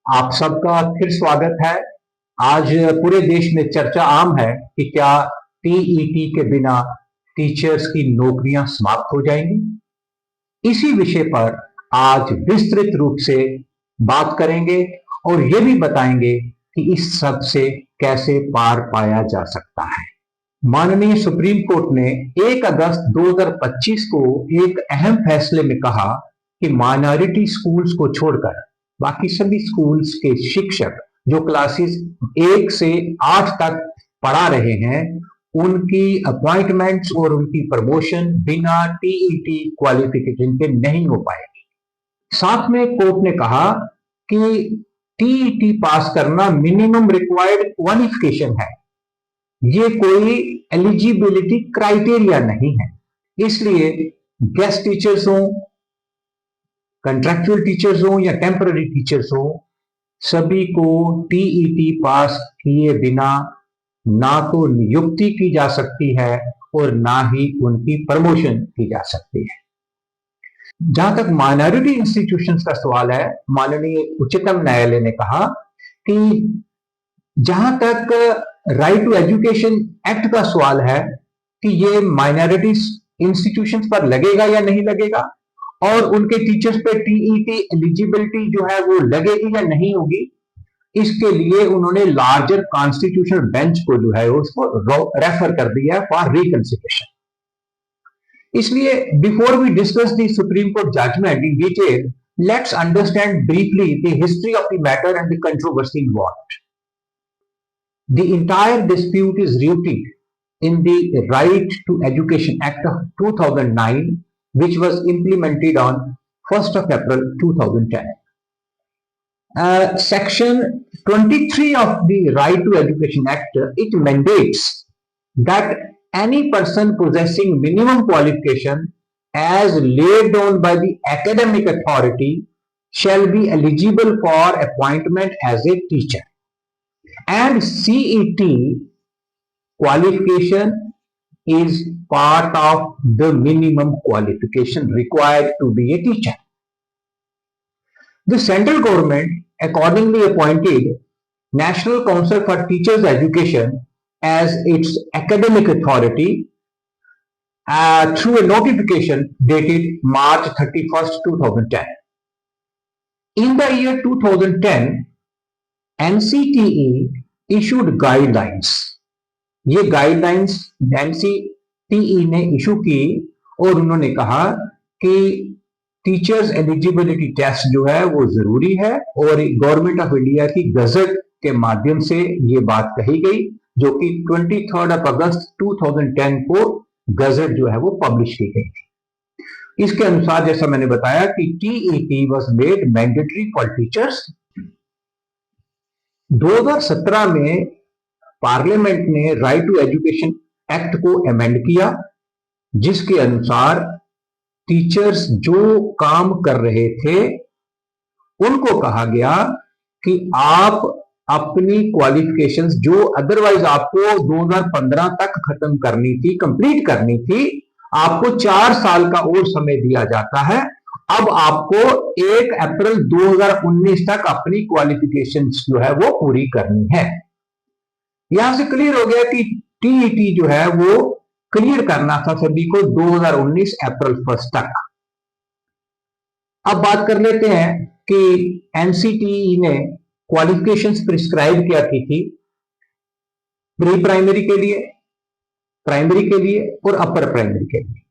आप सबका फिर स्वागत है। आज पूरे देश में चर्चा आम है कि क्या टीईटी के बिना टीचर्स की नौकरियां समाप्त हो जाएंगी। इसी विषय पर आज विस्तृत रूप से बात करेंगे और ये भी बताएंगे कि इस सब से कैसे पार पाया जा सकता है। माननीय सुप्रीम कोर्ट ने 1 अगस्त 2025 को एक अहम फैसले में कहा कि माइनॉरिटी स्कूल्स को छोड़कर बाकी सभी स्कूल्स के शिक्षक जो क्लासेस 1 से 8 तक पढ़ा रहे हैं, उनकी अपॉइंटमेंट्स और उनकी प्रमोशन बिना टीईटी क्वालिफिकेशन के नहीं हो पाएगी। साथ में कोर्ट ने कहा कि टीईटी पास करना मिनिमम रिक्वायर्ड क्वालिफिकेशन है, ये कोई एलिजिबिलिटी क्राइटेरिया नहीं है। इसलिए गेस्ट टीचर्स हो, कंट्रैक्चुअल टीचर्स हो या टेम्पररी टीचर्स हो, सभी को टीईटी पास किए बिना ना तो नियुक्ति की जा सकती है और ना ही उनकी प्रमोशन की जा सकती है। जहां तक माइनॉरिटी इंस्टीट्यूशंस का सवाल है, माननीय उच्चतम न्यायालय ने कहा कि जहां तक राइट टू एजुकेशन एक्ट का सवाल है कि ये माइनॉरिटी इंस्टीट्यूशंस पर लगेगा या नहीं लगेगा और उनके टीचर्स पे टीईटी एलिजिबिलिटी जो है वो लगेगी या नहीं होगी, इसके लिए उन्होंने लार्जर कॉन्स्टिट्यूशनल बेंच को जो है उसको रेफर कर दिया फॉर रिकंसिडरेशन। इसलिए before we discuss the Supreme Court judgment in detail, let's understand briefly the history of the matter and the controversy involved. The entire dispute is rooted in the Right to Education Act of 2009, which was implemented on 1st of April 2010. Section 23 of the Right to Education Act, it mandates that any person possessing minimum qualification as laid down by the academic authority shall be eligible for appointment as a teacher. And CET qualification is part of the minimum qualification required to be a teacher. The central government accordingly appointed National Council for Teachers Education as its academic authority through a notification dated March 31st, 2010. In the year 2010, NCTE issued guidelines. ये guidelines NCTE ने issue की और उन्होंने कहा कि teachers eligibility test जो है वो जरूरी है और गवर्नमेंट ऑफ इंडिया की गजट के माध्यम से ये बात कही गई, जो कि 23 अगस्त 2010 को गजट जो है वो पब्लिश की गई थी। इसके अनुसार जैसा मैंने बताया कि TET was made mandatory for teachers. 2017 में पार्लियामेंट ने राइट टू एजुकेशन एक्ट को अमेंड किया, जिसके अनुसार टीचर्स जो काम कर रहे थे उनको कहा गया कि आप अपनी क्वालिफिकेशंस जो अदरवाइज आपको 2015 तक खत्म करनी थी, कंप्लीट करनी थी, आपको 4 साल का और समय दिया जाता है। अब आपको 1 अप्रैल 2019 तक अपनी क्वालिफिकेशंस जो है वो पूरी करनी है। यहां से क्लियर हो गया कि टीईटी जो है वो क्लियर करना था सभी को 2019 अप्रैल 1 तक। अब बात कर लेते हैं कि एनसीटीई ने क्वालिफिकेशंस प्रिस्क्राइब क्या की थी प्री प्राइमरी के लिए, प्राइमरी के लिए और अपर प्राइमरी के लिए।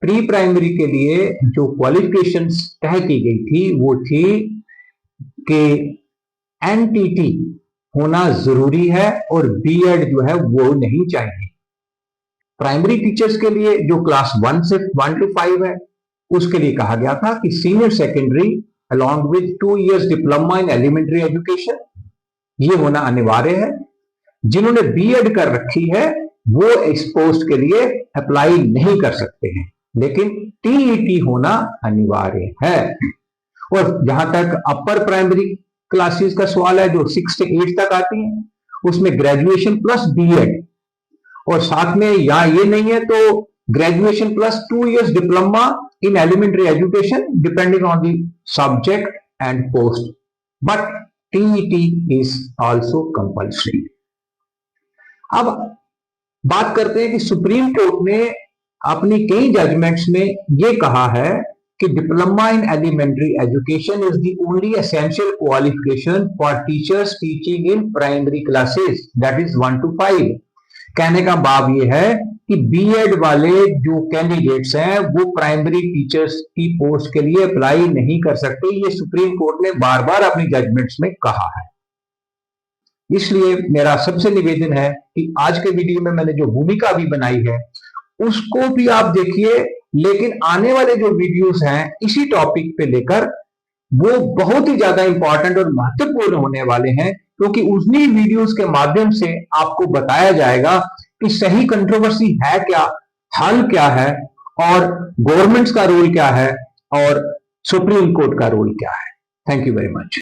प्री प्राइमरी के लिए जो क्वालिफिकेशंस तय की गई थी वो थी कि एनटीटी होना जरूरी है और बीएड जो है वो नहीं चाहिए। प्राइमरी टीचर्स के लिए जो क्लास 1 से 1 to 5 है, उसके लिए कहा गया था कि senior secondary along with 2 years diploma in elementary education ये होना अनिवार्य है। जिन्होंने बीएड कर रखी है वो इस पोस्ट के लिए अप्लाई नहीं कर सकते हैं, लेकिन टीईटी होना अनिवार्य है। और जहां तक अपर प्राइमरी क्लासेस का सवाल है जो 6 से 8 तक आती हैं, उसमें ग्रेजुएशन प्लस बीएड और साथ में या ये नहीं है तो graduation plus 2 years diploma in elementary education depending on the subject and post. But TET is also compulsory. अब बात करते हैं कि सुप्रीम कोर्ट ने अपनी कई जजमेंट्स में यह कहा है कि diploma in elementary education is the only essential qualification for teachers teaching in primary classes, that is 1 to 5. कहने का भाव ये है कि बीएड वाले जो कैंडिडेट्स हैं वो प्राइमरी टीचर्स की पोस्ट के लिए अप्लाई नहीं कर सकते। ये सुप्रीम कोर्ट ने बार बार अपनी जजमेंट्स में कहा है। इसलिए मेरा सबसे निवेदन है कि आज के वीडियो में मैंने जो भूमिका भी बनाई है उसको भी आप देखिए, लेकिन आने वाले जो वीडियोस हैं इसी टॉपिक पे लेकर वो बहुत ही ज्यादा इंपॉर्टेंट और महत्वपूर्ण होने वाले हैं, क्योंकि उन्हीं वीडियोस के माध्यम से आपको बताया जाएगा कि सही कंट्रोवर्सी है क्या, हल क्या है, और गवर्नमेंट्स का रोल क्या है और सुप्रीम कोर्ट का रोल क्या है। Thank you very much.